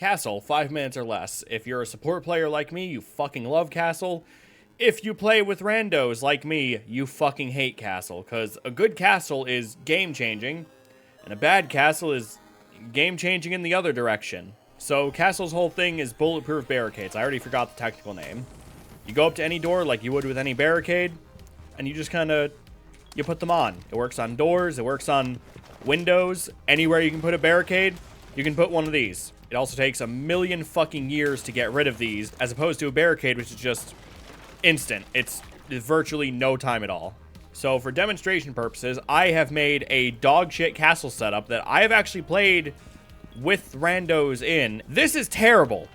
Castle, 5 minutes or less. If you're a support player like me, you fucking love Castle. If you play with randos like me, you fucking hate Castle, because a good Castle is game-changing, and a bad Castle is game-changing in the other direction. So Castle's whole thing is bulletproof barricades. I already forgot the technical name. You go up to any door like you would with any barricade, and you just kind of, you put them on. It works on doors, it works on windows. Anywhere you can put a barricade, you can put one of these. It also takes a million fucking years to get rid of these, as opposed to a barricade, which is just instant. It's virtually no time at all. So for demonstration purposes, I have made a dog shit castle setup that I have actually played with randos in. This is terrible.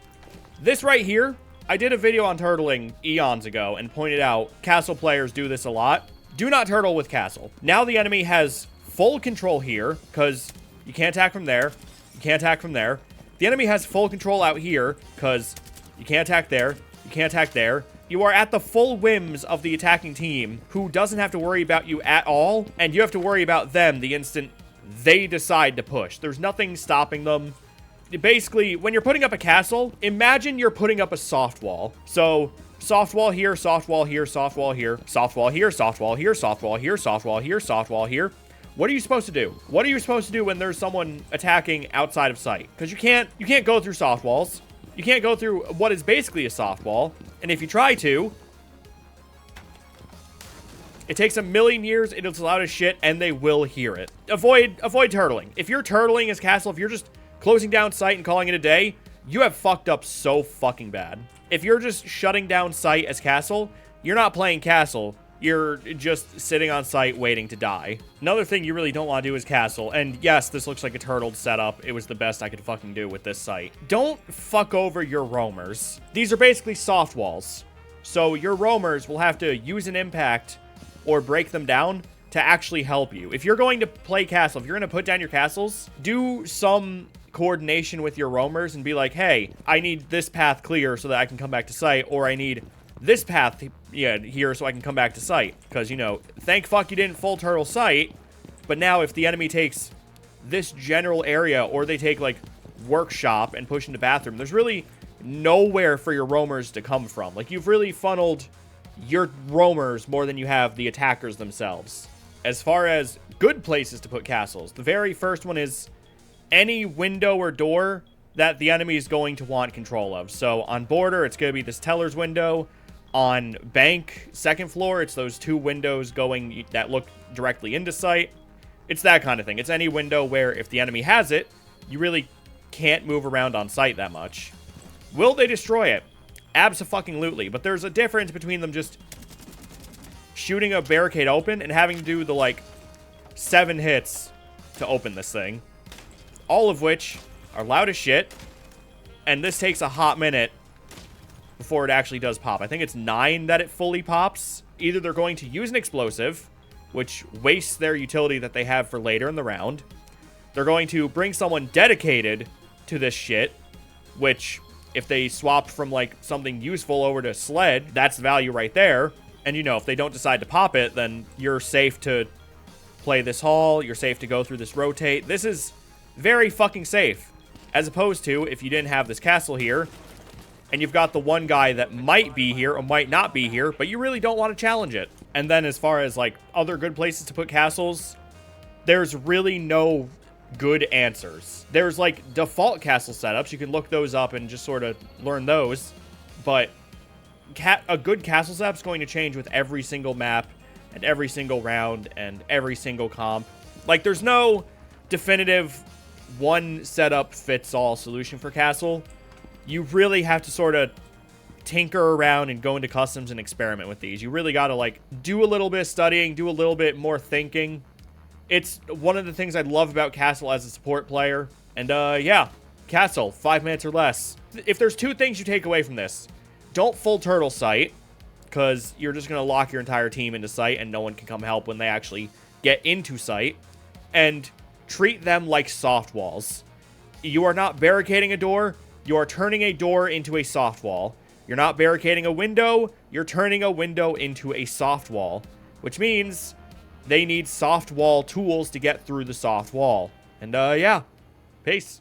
This right here, I did a video on turtling eons ago and pointed out castle players do this a lot. Do not turtle with castle. Now the enemy has full control here, because you can't attack from there. You can't attack from there. The enemy has full control out here, because you can't attack there. You can't attack there. You are at the full whims of the attacking team, who doesn't have to worry about you at all, and you have to worry about them the instant they decide to push. There's nothing stopping them. Basically, when you're putting up a castle, imagine you're putting up a soft wall. So, soft wall here, soft wall here, soft wall here, soft wall here, soft wall here, soft wall here, soft wall here, soft wall here. What are you supposed to do? What are you supposed to do when there's someone attacking outside of sight? Because you can't go through soft walls. You can't go through what is basically a soft wall. And if you try to, it takes a million years, it's loud as shit, and they will hear it. Avoid turtling. If you're turtling as castle, if you're just closing down sight and calling it a day, you have fucked up so fucking bad. If you're just shutting down sight as castle, you're not playing castle. You're just sitting on site waiting to die. Another thing you really don't want to do is castle. And yes, this looks like a turtled setup. It was the best I could fucking do with this site. Don't fuck over your roamers. These are basically soft walls. So your roamers will have to use an impact or break them down to actually help you. If you're going to play castle, if you're going to put down your castles, do some coordination with your roamers and be like, hey, I need this path clear so that I can come back to site, or I need this path here so I can come back to site. Because, you know, thank fuck you didn't full turtle site, but now if the enemy takes this general area, or they take, like, workshop and push into bathroom, there's really nowhere for your roamers to come from. Like, you've really funneled your roamers more than you have the attackers themselves. As far as good places to put castles, the very first one is any window or door that the enemy is going to want control of. So on border, it's going to be this teller's window. On bank, second floor, it's those two windows going that look directly into sight. It's that kind of thing. It's any window where if the enemy has it, you really can't move around on sight that much. Will they destroy it? Abso-fucking-lutely. But there's a difference between them just shooting a barricade open and having to do the, like, 7 hits to open this thing. All of which are loud as shit. And this takes a hot minute before it actually does pop. I think it's 9 that it fully pops. Either they're going to use an explosive, which wastes their utility that they have for later in the round. They're going to bring someone dedicated to this shit, which, if they swapped from, like, something useful over to sled, that's value right there. And, you know, if they don't decide to pop it, then you're safe to play this hall. You're safe to go through this rotate. This is very fucking safe. As opposed to, if you didn't have this castle here, and you've got the one guy that might be here or might not be here, but you really don't want to challenge it. And then as far as, like, other good places to put castles, there's really no good answers. There's, like, default castle setups. You can look those up and just sort of learn those. But a good castle setup is going to change with every single map and every single round and every single comp. Like, there's no definitive one setup fits all solution for castle. You really have to sort of tinker around and go into customs and experiment with these. You really got to, like, do a little bit of studying, do a little bit more thinking. It's one of the things I love about castle as a support player. And, yeah, castle, 5 minutes or less. If there's 2 things you take away from this, don't full turtle sight, because you're just going to lock your entire team into sight and no one can come help when they actually get into sight. And treat them like soft walls. You are not barricading a door. You are turning a door into a soft wall. You're not barricading a window. You're turning a window into a soft wall, which means they need soft wall tools to get through the soft wall. And, yeah, peace.